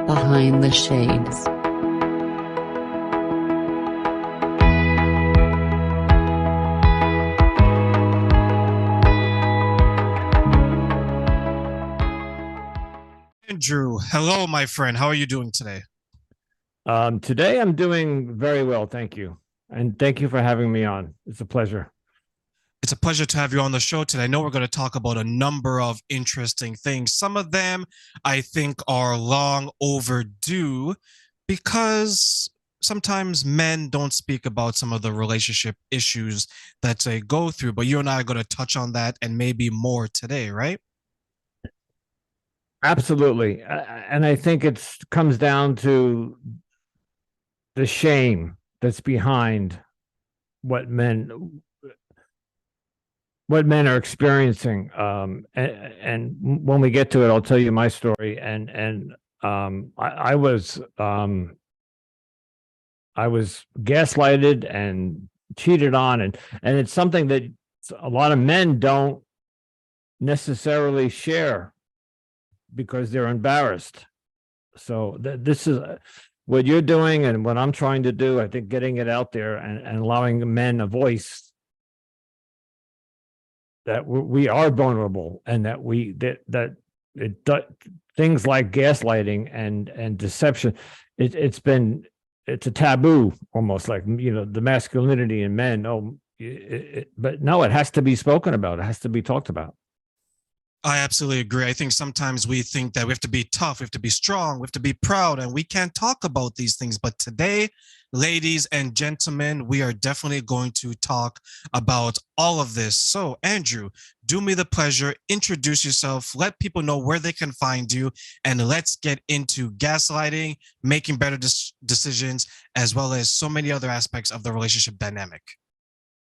Behind the Shades. Andrew, hello, my friend. How are you doing today? Today I'm doing very well, thank you. And thank you for having me on. It's a pleasure. It's a pleasure to have you on the show today. I know we're going to talk about a number of interesting things. Some of them I think are long overdue because sometimes men don't speak about some of the relationship issues that they go through, but you and I are going to touch on that and maybe more today, right? Absolutely. And I think it comes down to the shame that's behind what men are experiencing. And when we get to it, I'll tell you my story. I was gaslighted and cheated on, and it's something that a lot of men don't necessarily share because they're embarrassed. So this is what you're doing and what I'm trying to do. I think getting it out there and allowing men a voice that we are vulnerable, and that things like gaslighting and deception, it's a taboo, almost like, the masculinity in men. Oh, but no, it has to be spoken about. It has to be talked about. I absolutely agree. I think sometimes we think that we have to be tough, we have to be strong, we have to be proud, and we can't talk about these things. But today, ladies and gentlemen, we are definitely going to talk about all of this. So, Andrew, do me the pleasure, introduce yourself, let people know where they can find you, and let's get into gaslighting, making better decisions, as well as so many other aspects of the relationship dynamic.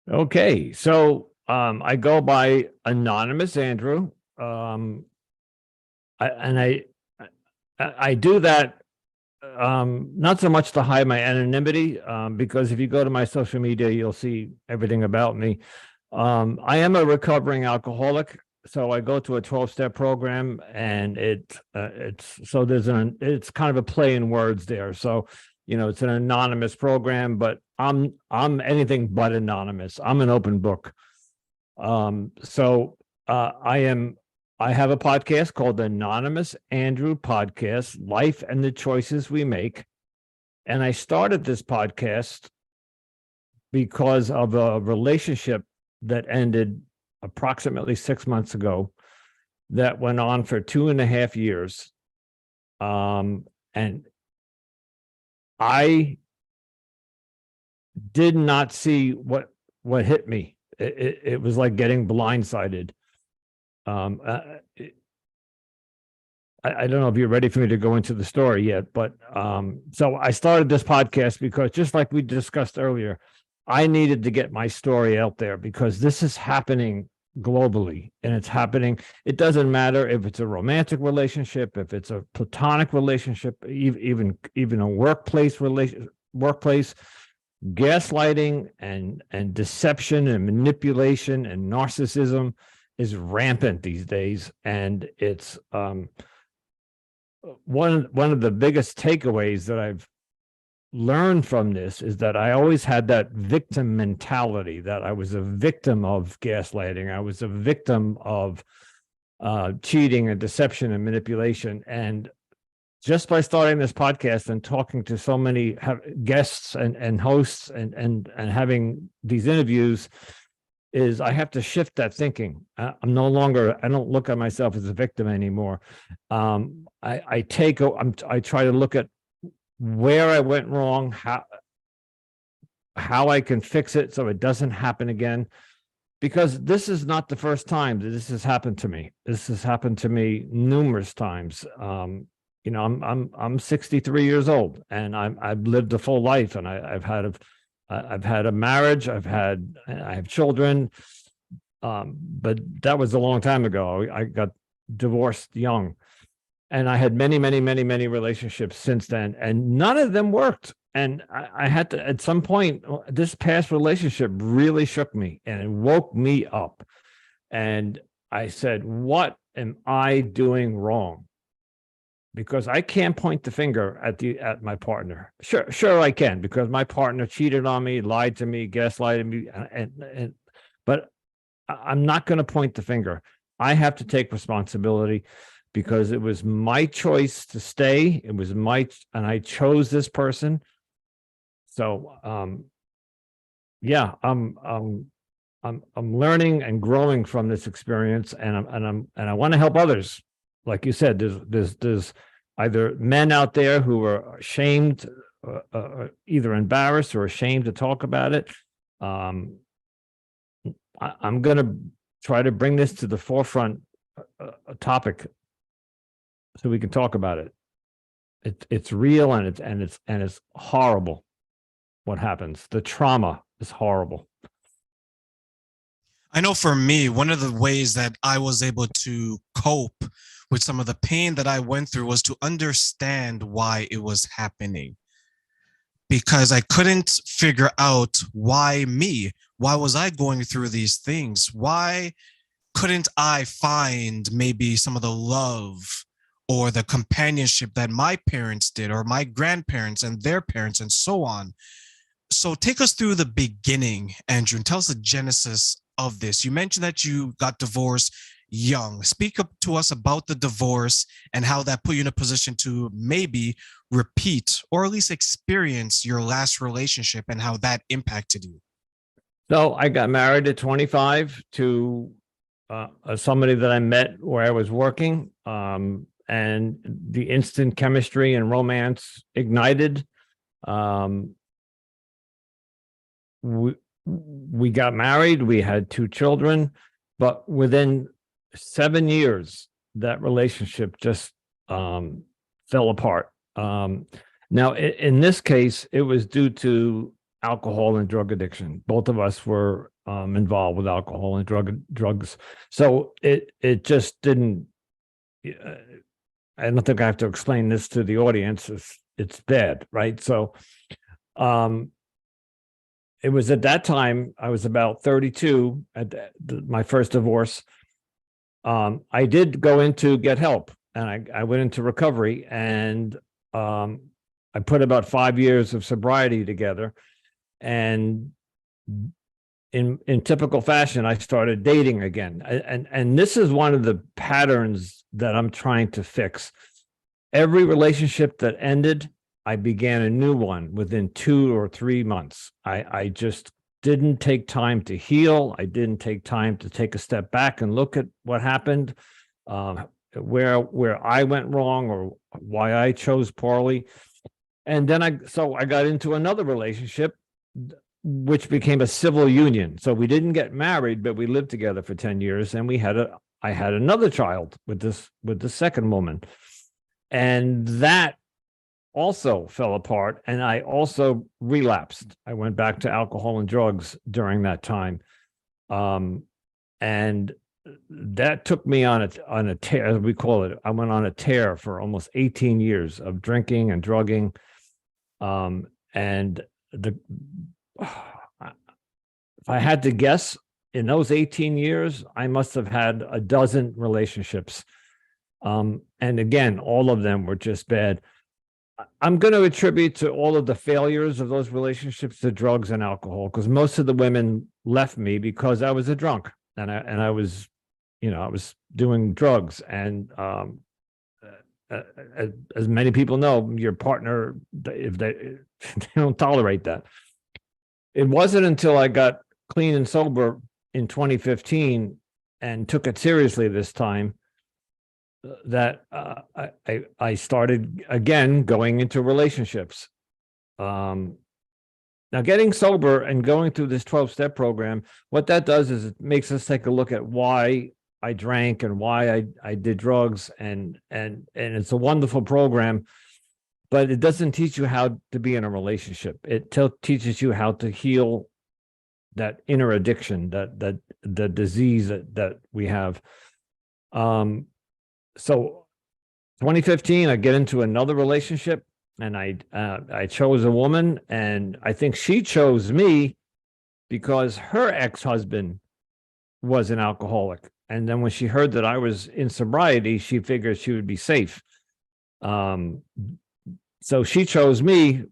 Okay, so I go by Anonymous Andrew. I do that not so much to hide my anonymity, because if you go to my social media, you'll see everything about me. I am a recovering alcoholic, so I go to a 12-step program, and it's kind of a play in words there. So, it's an anonymous program, but I'm anything but anonymous. I'm an open book. I have a podcast called the Anonymous Andrew Podcast, Life and the Choices We Make. And I started this podcast because of a relationship that ended approximately 6 months ago that went on for 2.5 years. And I did not see what hit me. It was like getting blindsided. I don't know if you're ready for me to go into the story yet, but so I started this podcast because, just like we discussed earlier, I needed to get my story out there because this is happening globally, and it's happening. It doesn't matter if it's a romantic relationship, if it's a platonic relationship, even a workplace gaslighting and deception and manipulation and narcissism is rampant these days. And it's one of the biggest takeaways that I've learned from this is that I always had that victim mentality, that I was a victim of gaslighting. I was a victim of cheating and deception and manipulation. And just by starting this podcast and talking to so many guests and hosts and having these interviews, is I have to shift that thinking. I don't look at myself as a victim anymore. I try to look at where I went wrong, how I can fix it so it doesn't happen again. Because this is not the first time that this has happened to me. This has happened to me numerous times. I'm 63 years old, and I've lived a full life, and I've had a marriage, I have children, but that was a long time ago. I got divorced young, and I had many relationships since then, and none of them worked. And I had to, at some point, this past relationship really shook me, and it woke me up. And I said, what am I doing wrong? because I can't point the finger at my partner. Sure I can, because my partner cheated on me, lied to me, gaslighted me, but I'm not going to point the finger. I have to take responsibility because it was my choice to stay. It was and I chose this person. So, yeah, I'm learning and growing from this experience, and I want to help others. Like you said, there's either men out there who are ashamed, either embarrassed or ashamed to talk about it. I'm going to try to bring this to the forefront, a topic, so we can talk about it. It's real, and it's horrible what happens. The trauma is horrible. I know for me, one of the ways that I was able to cope with some of the pain that I went through was to understand why it was happening. Because I couldn't figure out why me? Why was I going through these things? Why couldn't I find maybe some of the love or the companionship that my parents did, or my grandparents and their parents, and so on? So take us through the beginning, Andrew, and tell us the genesis of this. You mentioned that you got divorced young. Speak up to us about the divorce and how that put you in a position to maybe repeat or at least experience your last relationship and how that impacted you. So I got married at 25 to somebody that I met where I was working, and the instant chemistry and romance ignited. We got married, we had 2 children, but within 7 years, that relationship just fell apart. Now, in this case, it was due to alcohol and drug addiction. Both of us were involved with alcohol and drugs. So it just didn't. I don't think I have to explain this to the audience. It's bad, right? So, it was at that time, I was about 32 at my first divorce. I did go in to get help, and I went into recovery, and I put about 5 years of sobriety together. And in typical fashion, I started dating again. And this is one of the patterns that I'm trying to fix. Every relationship that ended, I began a new one within 2 or 3 months. I just didn't take time to heal. I didn't take time to take a step back and look at what happened, where I went wrong or why I chose poorly. And then I got into another relationship, which became a civil union. So we didn't get married, but we lived together for 10 years, and I had another child with the second woman. And that also fell apart, and I also relapsed. I went back to alcohol and drugs during that time. And that took me on a tear, as we call it. I went on a tear for almost 18 years of drinking and drugging. And if I had to guess, in those 18 years, I must have had a dozen relationships. And again, all of them were just bad. I'm going to attribute to all of the failures of those relationships to drugs and alcohol, because most of the women left me because I was a drunk, and I was, I was doing drugs. And as many people know, your partner, if they don't tolerate that. It wasn't until I got clean and sober in 2015 and took it seriously this time that I started again going into relationships. Now, getting sober and going through this 12-step program, what that does is it makes us take a look at why I drank and why I did drugs, and it's a wonderful program, but it doesn't teach you how to be in a relationship. It teaches you how to heal that inner addiction, that the disease that we have. So 2015, I get into another relationship, and I chose a woman, and I think she chose me because her ex-husband was an alcoholic. And then when she heard that I was in sobriety, she figured she would be safe. So she chose me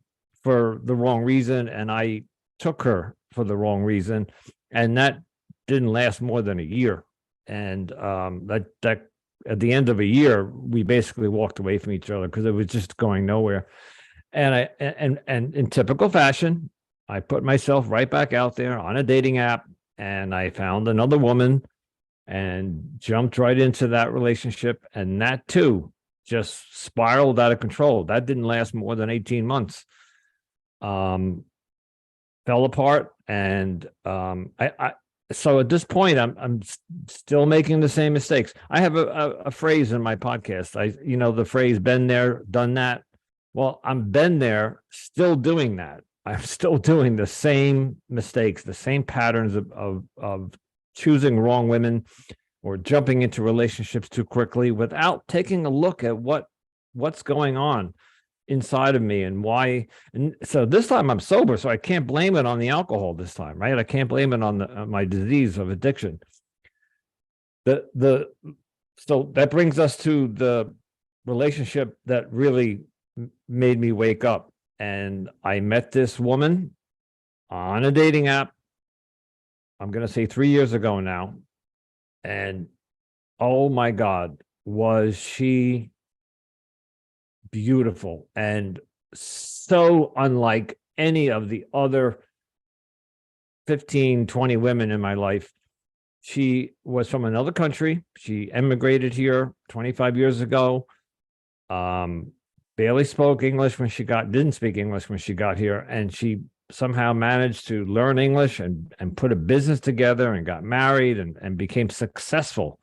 for the wrong reason, and I took her for the wrong reason, and that didn't last more than a year. And that at the end of a year, we basically walked away from each other because it was just going nowhere. And in typical fashion, I put myself right back out there on a dating app, and I found another woman and jumped right into that relationship, and that too just spiraled out of control. That didn't last more than 18 months. Fell apart, and so at this point, I'm still making the same mistakes. I have a phrase in my podcast. The phrase "been there, done that." Well, I'm been there, still doing that. I'm still doing the same mistakes, the same patterns of choosing wrong women or jumping into relationships too quickly without taking a look at what's going on inside of me and why. And so this time I'm sober, so I can't blame it on the alcohol this time, right? I can't blame it on my disease of addiction. So that brings us to the relationship that really made me wake up. And I met this woman on a dating app. I'm going to say 3 years ago now. And oh my God, was she beautiful and so unlike any of the other 15, 20 women in my life. She was from another country. She emigrated here 25 years ago. Barely spoke English when didn't speak English when she got here. And she somehow managed to learn English and put a business together and got married and became successful.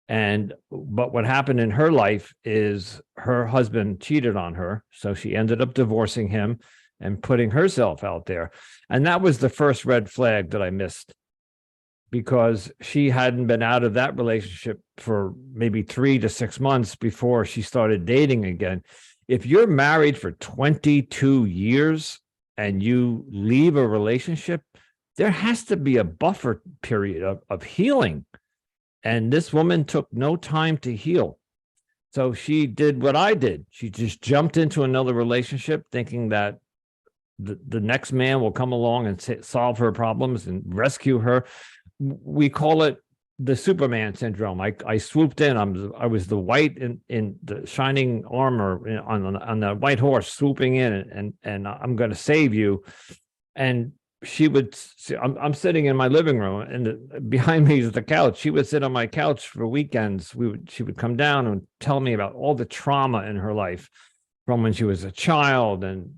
But what happened in her life is her husband cheated on her. So she ended up divorcing him and putting herself out there. And that was the first red flag that I missed, because she hadn't been out of that relationship for maybe 3 to 6 months before she started dating again. If you're married for 22 years and you leave a relationship, there has to be a buffer period of healing. And this woman took no time to heal. So she did what I did. She just jumped into another relationship thinking that the next man will come along and solve her problems and rescue her. We call it the Superman syndrome. I swooped in. I was the white in the shining armor on the white horse, swooping in, and I'm going to save you. And I'm sitting in my living room, and behind me is the couch. She would sit on my couch for weekends. She would come down and tell me about all the trauma in her life from when she was a child and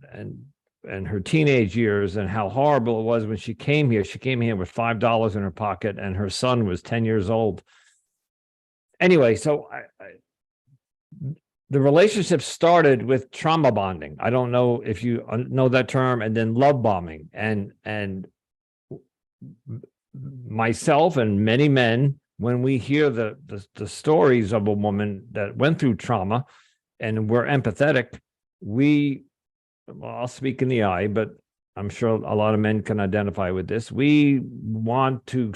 her teenage years, and how horrible it was when she came here. She came here with $5 in her pocket, and her son was 10 years old. Anyway, so the relationship started with trauma bonding. I don't know if you know that term, and then love bombing. And myself and many men, when we hear the stories of a woman that went through trauma and we're empathetic, I'll speak in the I, but I'm sure a lot of men can identify with this. We want to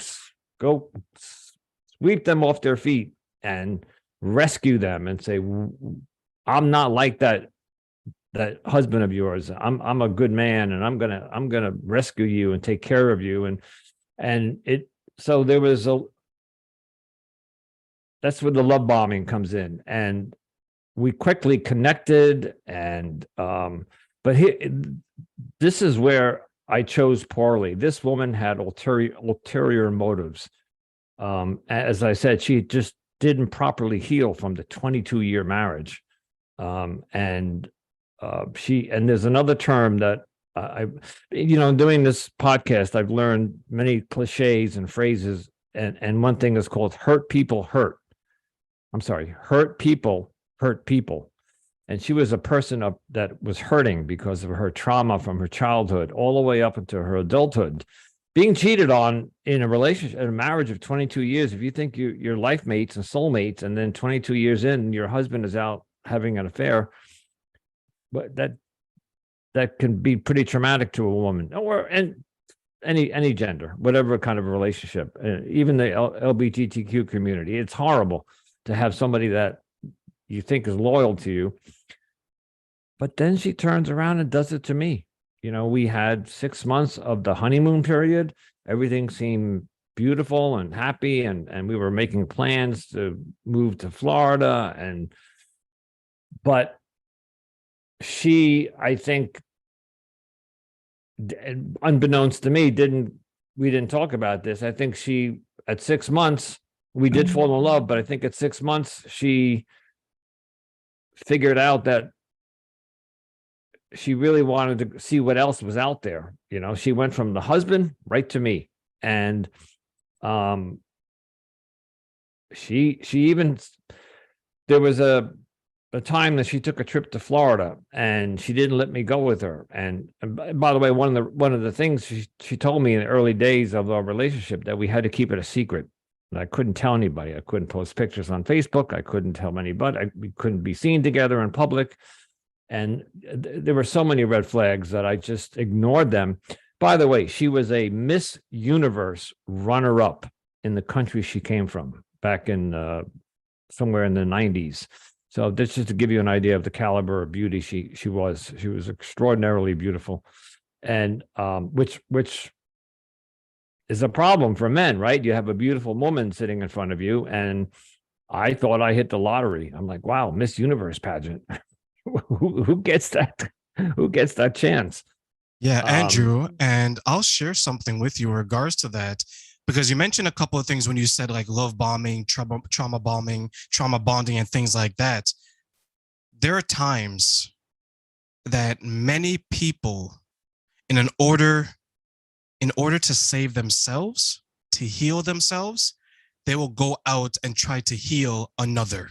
go sweep them off their feet and rescue them and say, I'm not like that husband of yours. I'm a good man, and I'm gonna rescue you and take care of you. So there was that's where the love bombing comes in. And we quickly connected, but this is where I chose poorly. This woman had ulterior motives. As I said, she just didn't properly heal from the 22-year marriage. And there's another term that doing this podcast, I've learned many cliches and phrases, and one thing is called hurt people hurt. I'm sorry, hurt people hurt people. And she was a person that was hurting because of her trauma from her childhood all the way up into her adulthood. Being cheated on in a relationship, in a marriage of 22 years, if you think you're life mates and soulmates, and then 22 years in, your husband is out having an affair, but that can be pretty traumatic to a woman, or any gender, whatever kind of a relationship, even the LGBTQ community. It's horrible to have somebody that you think is loyal to you. But then she turns around and does it to me. We had 6 months of the honeymoon period. Everything seemed beautiful and happy, and we were making plans to move to Florida. But she, I think, unbeknownst to me, we didn't talk about this. I think she, at 6 months, we did fall in love, but I think at 6 months, she figured out that she really wanted to see what else was out there. She went from the husband right to me. And she even, there was a time that she took a trip to Florida and she didn't let me go with her. And by the way, one of the things she told me in the early days of our relationship, that we had to keep it a secret. And I couldn't tell anybody. I couldn't post pictures on Facebook. I couldn't tell anybody. We couldn't be seen together in public. And there were so many red flags that I just ignored them. By the way, she was a Miss Universe runner-up in the country she came from back in somewhere in the 90s. So that's just to give you an idea of the caliber of beauty she was. She was extraordinarily beautiful, and which is a problem for men, right? You have a beautiful woman sitting in front of you, and I thought I hit the lottery. I'm like, wow, Miss Universe pageant. Who gets that? Who gets that chance? Yeah, Andrew, and I'll share something with you in regards to that, because you mentioned a couple of things when you said like love bombing, trauma bombing, trauma bonding, and things like that. There are times that many people, in order to save themselves, to heal themselves, they will go out and try to heal another.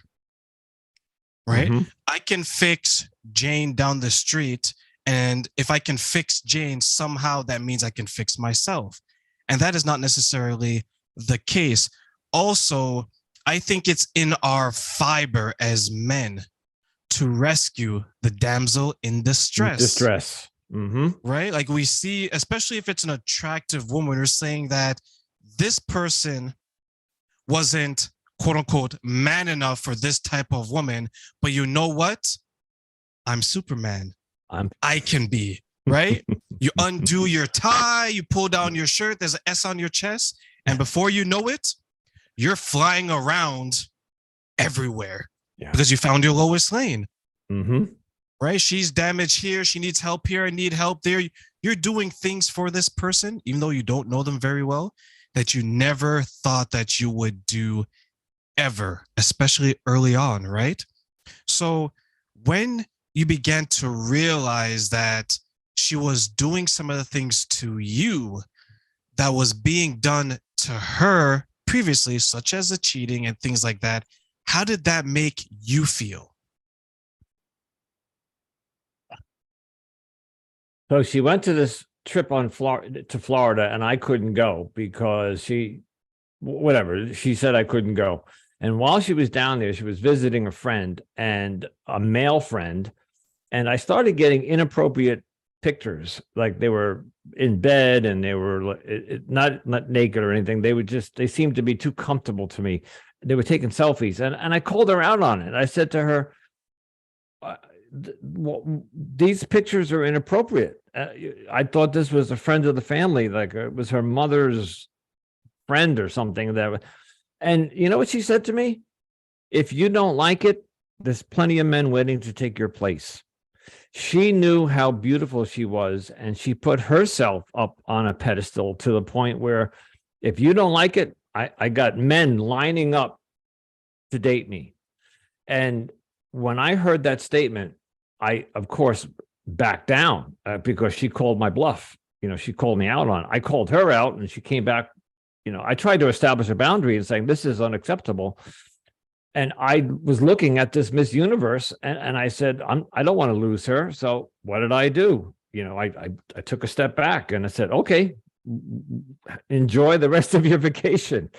Right? Mm-hmm. I can fix Jane down the street, and if I can fix Jane, somehow that means I can fix myself. And that is not necessarily the case. Also, I think it's in our fiber as men to rescue the damsel in distress. Mm-hmm. Right? Like we see, especially if it's an attractive woman, we're saying that this person wasn't, quote unquote, man enough for this type of woman. But you know what? I'm Superman. I can be, right? You undo your tie, you pull down your shirt, there's an S on your chest. And before you know it, you're flying around everywhere because you found your Lois Lane. Mm-hmm. Right? She's damaged here. She needs help here. I need help there. You're doing things for this person, even though you don't know them very well, that you never thought that you would do ever, especially early on, right? So when you began to realize that she was doing some of the things to you that was being done to her previously, such as the cheating and things like that, how did that make you feel? So she went to this trip to Florida, and I couldn't go because she said I couldn't go. And while she was down there, she was visiting a friend, and a male friend, and I started getting inappropriate pictures, like they were in bed and they were not naked or anything. They seemed to be too comfortable to me. They were taking selfies, and I called her out on it. I said to her, these pictures are inappropriate. I thought this was a friend of the family, like it was her mother's friend or something. And you know what she said to me? If you don't like it, there's plenty of men waiting to take your place. She knew how beautiful she was, and she put herself up on a pedestal to the point where if you don't like it, I got men lining up to date me. And when I heard that statement, I, of course, backed down because she called my bluff. She called me out on it. I called her out, and she came back. I tried to establish a boundary and saying, this is unacceptable. And I was looking at this Miss Universe, and I said, I don't want to lose her. So what did I do? I took a step back and I said, okay, enjoy the rest of your vacation,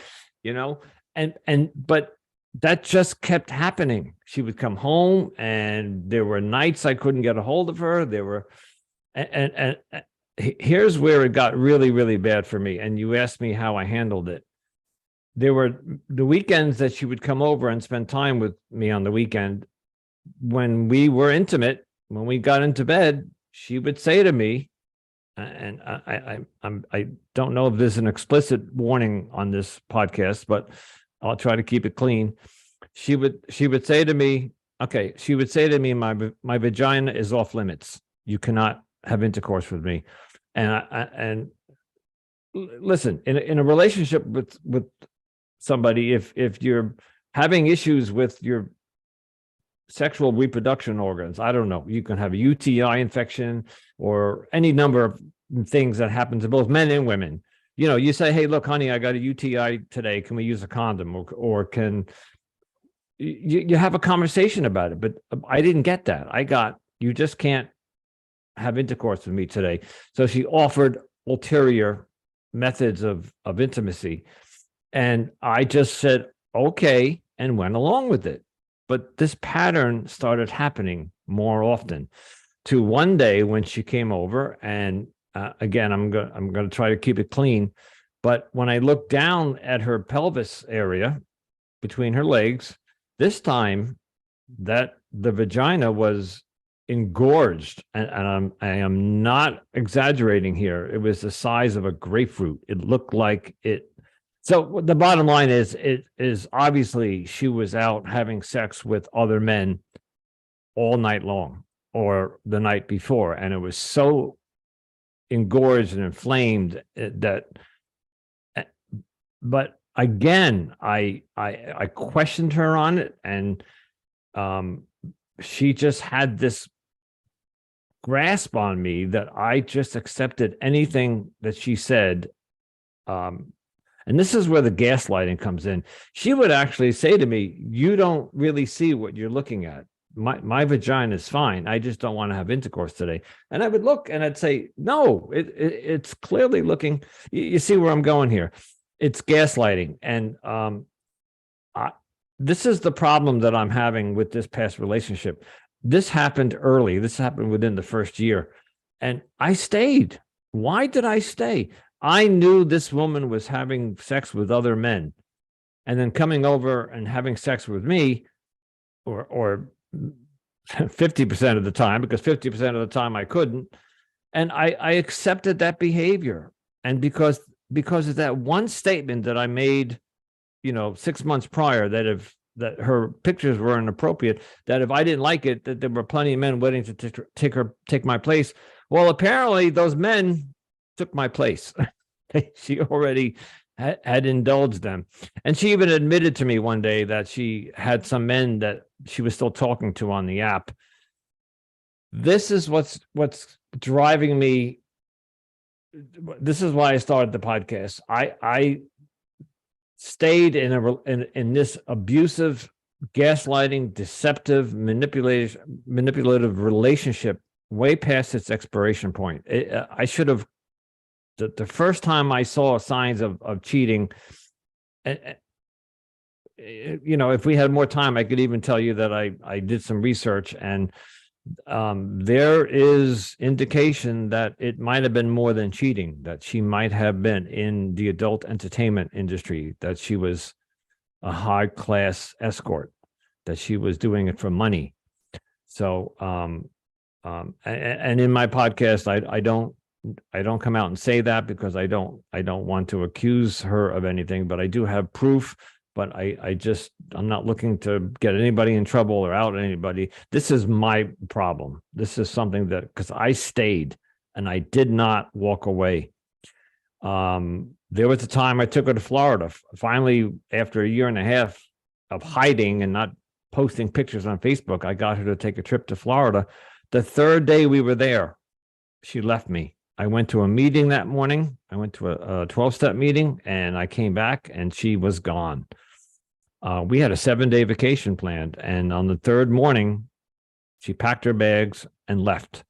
but that just kept happening. She would come home, and there were nights I couldn't get a hold of her. And here's where it got really, really bad for me. And you asked me how I handled it. there were the weekends that she would come over and spend time with me on the weekend. When we were intimate, when we got into bed, she would say to me, and I don't know if there's an explicit warning on this podcast, but I'll try to keep it clean. She would say to me, okay, she would say to me, my vagina is off limits. You cannot have intercourse with me. And listen, in a relationship with somebody, if you're having issues with your sexual reproduction organs, I don't know, you can have a UTI infection or any number of things that happen to both men and women. You know, you say, hey, look, honey, I got a UTI today. Can we use a condom? Or can you have a conversation about it? But I didn't get that. I got, you just can't have intercourse with me today. So she offered ulterior methods of intimacy. And I just said, okay, and went along with it. But this pattern started happening more often, to one day when she came over, and again, I'm going to try to keep it clean. But when I looked down at her pelvis area between her legs, this time that the vagina was engorged, and I am not exaggerating here. It was the size of a grapefruit. It looked like it. So the bottom line is, it is obviously she was out having sex with other men all night long or the night before, and it was so engorged and inflamed that. But again, I questioned her on it, and she just had this grasp on me that I just accepted anything that she said. And this is where the gaslighting comes in. She would actually say to me, you don't really see what you're looking at. My vagina is fine. I just don't want to have intercourse today. And I would look and I'd say, no, it's clearly looking, you see where I'm going here. It's gaslighting. And this is the problem that I'm having with this past relationship. This happened early. This happened within the first year. And I stayed. Why did I stay? I knew this woman was having sex with other men and then coming over and having sex with me, or 50% of the time, because 50% of the time I couldn't. And I accepted that behavior. And because of that one statement that I made, 6 months prior, that her pictures were inappropriate, that if I didn't like it, that there were plenty of men waiting to take my place. Well, apparently those men took my place. She already had indulged them. And she even admitted to me one day that she had some men that she was still talking to on the app. This is what's driving me. This is why I started the podcast. I stayed in this abusive, gaslighting, deceptive, manipulative relationship way past its expiration point. I should have. The first time I saw signs of cheating, if we had more time, I could even tell you that I did some research, and there is indication that it might have been more than cheating, that she might have been in the adult entertainment industry, that she was a high-class escort, that she was doing it for money. So, and in my podcast, I don't come out and say that because I don't want to accuse her of anything, but I do have proof. But I'm not looking to get anybody in trouble or out anybody. This is my problem. This is something that, because I stayed and I did not walk away. There was a time I took her to Florida. Finally, after a year and a half of hiding and not posting pictures on Facebook, I got her to take a trip to Florida. The third day we were there, she left me. I went to a meeting that morning. I went to a 12-step meeting, and I came back and she was gone. We had a 7-day vacation planned, and on the third morning, she packed her bags and left.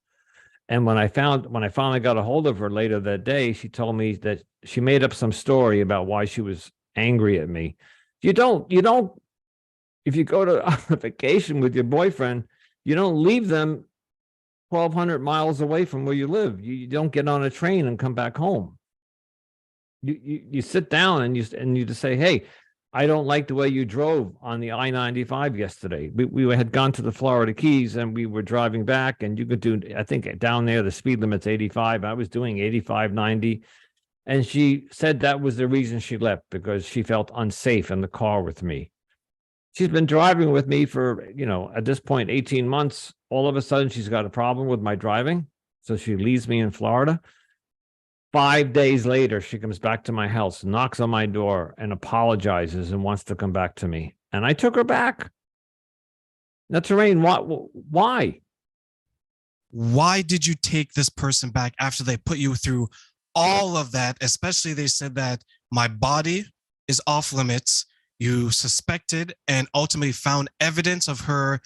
And when I finally got a hold of her later that day, she told me that she made up some story about why she was angry at me. You don't, if you go to a vacation with your boyfriend, you don't leave them 1,200 miles away from where you live. You don't get on a train and come back home. you sit down and you just say, hey, I don't like the way you drove on the I-95 yesterday. We had gone to the Florida Keys and we were driving back, and you could do, I think down there, the speed limit's 85. I was doing 85, 90. And she said that was the reason she left, because she felt unsafe in the car with me. She's been driving with me for, at this point, 18 months. All of a sudden, she's got a problem with my driving. So she leaves me in Florida. 5 days later, she comes back to my house, knocks on my door, and apologizes and wants to come back to me. And I took her back. Now, Terrain, why? Why did you take this person back after they put you through all of that? Especially, they said that my body is off limits. You suspected and ultimately found evidence of her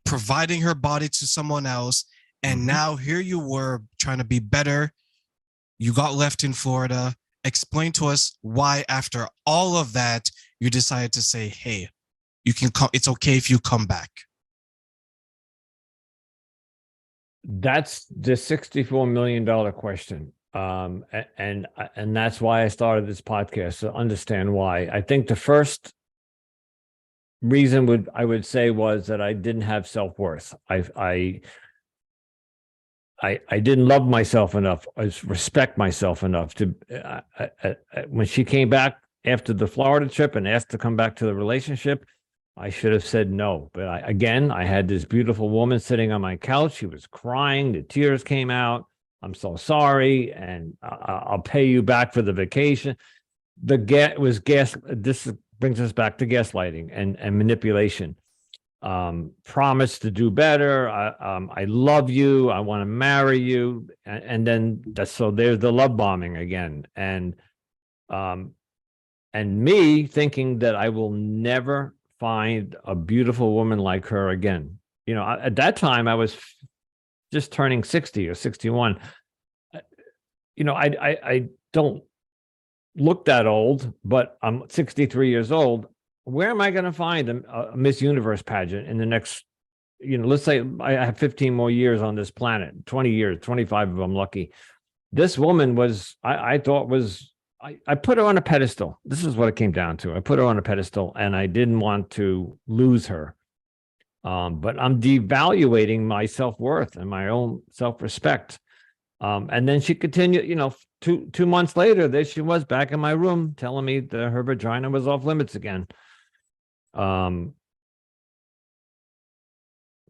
providing her body to someone else. And now here you were trying to be better. You got left in Florida. Explain to us why, after all of that, you decided to say, hey, you can come. It's okay if you come back. That's the $64 million question. And that's why I started this podcast, to understand why. I think the first reason I would say was that I didn't have self-worth. I didn't love myself enough, respect myself enough to, when she came back after the Florida trip and asked to come back to the relationship, I should have said no. But I had this beautiful woman sitting on my couch. She was crying. The tears came out. I'm so sorry. And I'll pay you back for the vacation. This brings us back to gaslighting and manipulation. Promise to do better. I love you. I want to marry you. And then so there's the love bombing again. And me thinking that I will never find a beautiful woman like her again. At that time I was just turning 60 or 61. I don't look that old, but I'm 63 years old. Where am I going to find a Miss Universe pageant in the next, let's say I have 15 more years on this planet, 20 years, 25 of them lucky. This woman was, I thought was, I put her on a pedestal. This is what it came down to. I put her on a pedestal and I didn't want to lose her. But I'm devaluating my self-worth and my own self-respect. And then she continued, two months later, there she was back in my room telling me that her vagina was off limits again.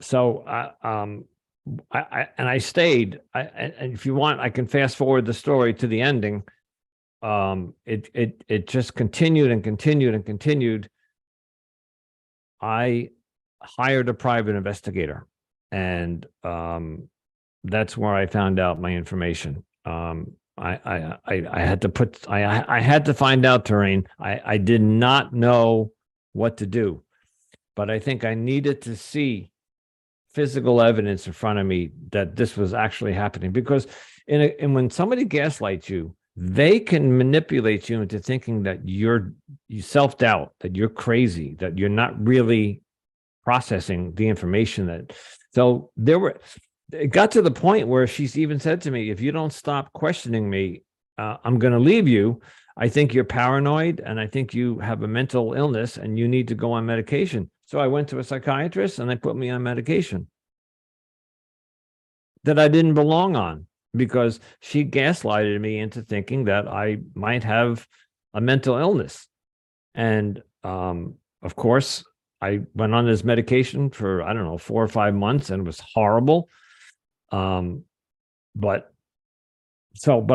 So I stayed. And if you want, I can fast forward the story to the ending. It just continued and continued and continued. I hired a private investigator, and that's where I found out my information. I had to find out, Terrain. I did not know what to do, but I think I needed to see physical evidence in front of me that this was actually happening, because when somebody gaslights you, they can manipulate you into thinking that you self-doubt, that you're crazy, that you're not really processing the information. So it got to the point where she's even said to me, if you don't stop questioning me, I'm going to leave you. I think you're paranoid, and I think you have a mental illness and you need to go on medication. So I went to a psychiatrist and they put me on medication that I didn't belong on, because she gaslighted me into thinking that I might have a mental illness. And of course, I went on this medication for, 4 or 5 months, and it was horrible. But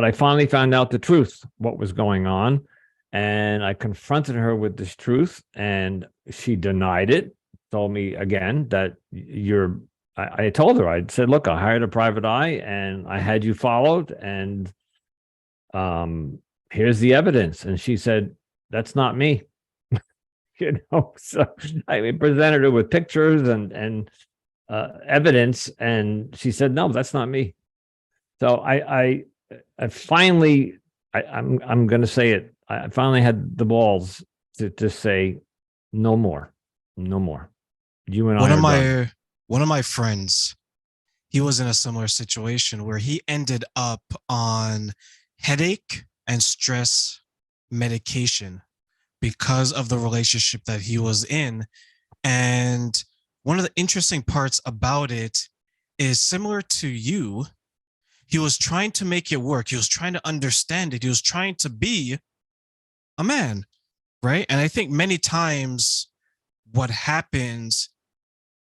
I finally found out the truth, what was going on. And I confronted her with this truth, and she denied it, told me again that I told her, I said, look, I hired a private eye and I had you followed, and here's the evidence. And she said, that's not me. So I presented her with pictures and evidence, and she said, no, that's not me. So I finally, I'm going to say it. I finally had the balls to say, no more. You and one of my friends, he was in a similar situation where he ended up on headache and stress medication because of the relationship that he was in. And one of the interesting parts about it is similar to you. He was trying to make it work. He was trying to understand it. He was trying to be a man, right? And I think many times what happens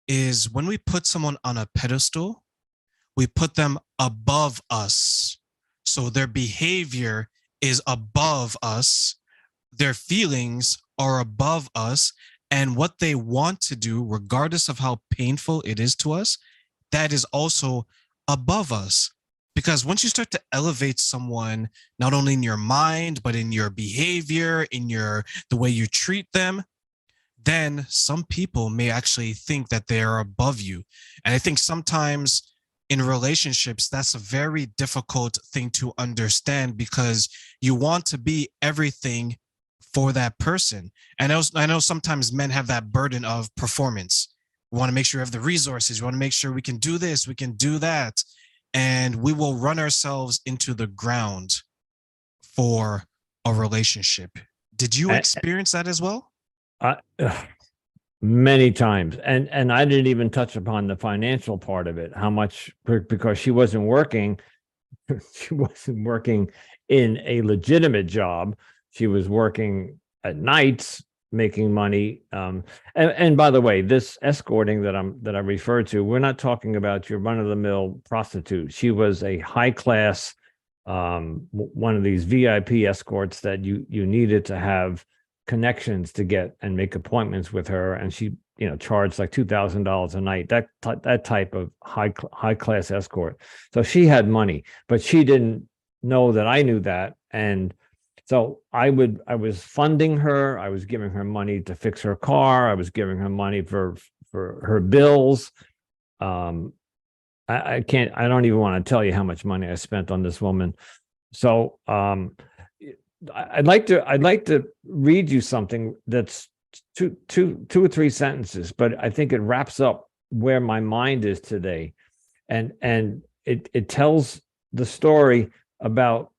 is when we put someone on a pedestal, we put them above us. So their behavior is above us. Their feelings are above us. And what they want to do, regardless of how painful it is to us, that is also above us. Because once you start to elevate someone, not only in your mind, but in your behavior, in the way you treat them, then some people may actually think that they are above you. And I think sometimes in relationships, that's a very difficult thing to understand because you want to be everything for that person. And I know sometimes men have that burden of performance. We want to make sure we have the resources. We want to make sure we can do this, we can do that. And we will run ourselves into the ground for a relationship. Did you experience that as well? Many times. And I didn't even touch upon the financial part of it, how much, because she wasn't working. She wasn't working in a legitimate job. She was working at nights, making money. And by the way, this escorting that I referred to, we're not talking about your run-of-the-mill prostitute. She was a high class, one of these VIP escorts that you needed to have connections to get and make appointments with her, and she charged like $2,000 a night. That type of high class escort. So she had money, but she didn't know that I knew that, and so I was funding her. I was giving her money to fix her car. I was giving her money for her bills. I don't even want to tell you how much money I spent on this woman. So I'd like to read you something that's two or three sentences, but I think it wraps up where my mind is today, and it tells the story about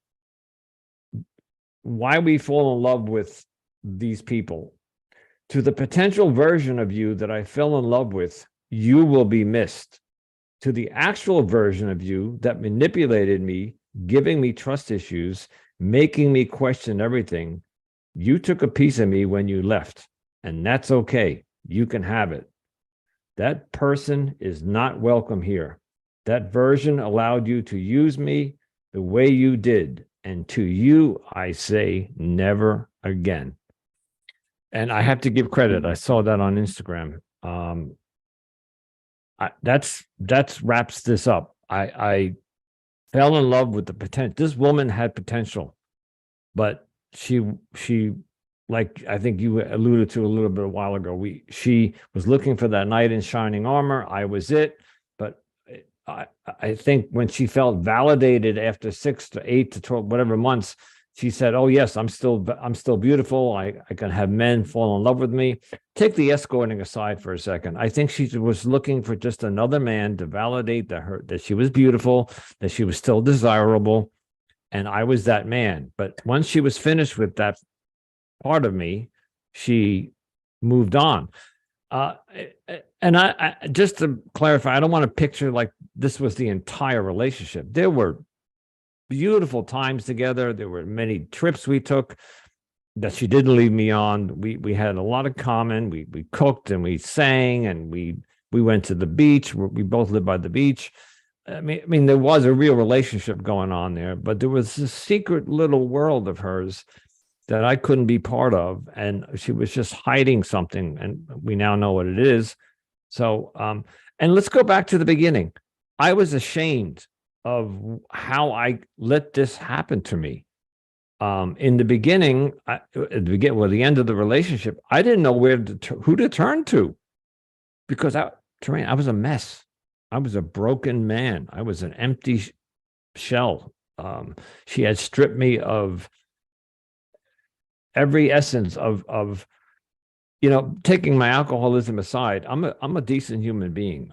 why we fall in love with these people. To the potential version of you that I fell in love with, you will be missed. To the actual version of you that manipulated me, giving me trust issues, making me question everything, you took a piece of me when you left, and that's okay. You can have it. That person is not welcome here. That version allowed you to use me the way you did, and to you, I say never again. And I have to give credit. I saw that on Instagram. That's wraps this up. I fell in love with the potential. This woman had potential, but she like I think you alluded to a little bit a while ago. She was looking for that knight in shining armor. I was it, but I think when she felt validated after 6 to 8 to 12 whatever months, she said, "Oh yes, I'm still beautiful. I can have men fall in love with me." Take the escorting aside for a second. I think she was looking for just another man to validate that she was beautiful, that she was still desirable, and I was that man. But once she was finished with that part of me, she moved on. And I just to clarify, I don't want to picture like this was the entire relationship. There were beautiful times together. There were many trips we took that she didn't leave me on. We had a lot of common. We cooked and we sang and we went to the beach. We both lived by the beach. I mean, there was a real relationship going on there, but there was this secret little world of hers that I couldn't be part of, and she was just hiding something, and we now know what it is. So, and let's go back to the beginning. I was ashamed of how I let this happen to me. In the beginning, the end of the relationship, I didn't know who to turn to, because I was a mess. I was a broken man. I was an empty shell. She had stripped me of every essence of taking my alcoholism aside. I'm a decent human being.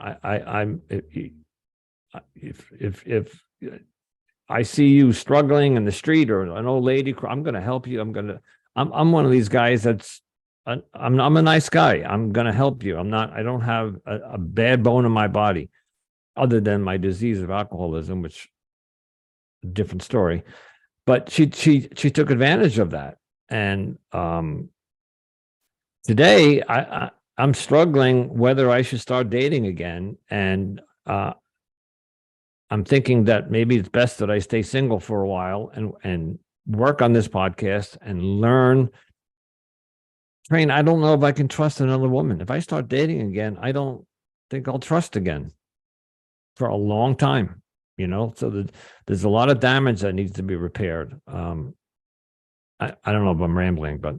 I see you struggling in the street or an old lady, I'm going to help you. I'm one of these guys I'm a nice guy. I'm going to help you. I don't have a bad bone in my body other than my disease of alcoholism, which different story. But she took advantage of that. And today I'm struggling whether I should start dating again. And I'm thinking that maybe it's best that I stay single for a while and work on this podcast and learn. Train, I don't know if I can trust another woman. If I start dating again, I don't think I'll trust again for a long time, so there's a lot of damage that needs to be repaired. I don't know if I'm rambling, but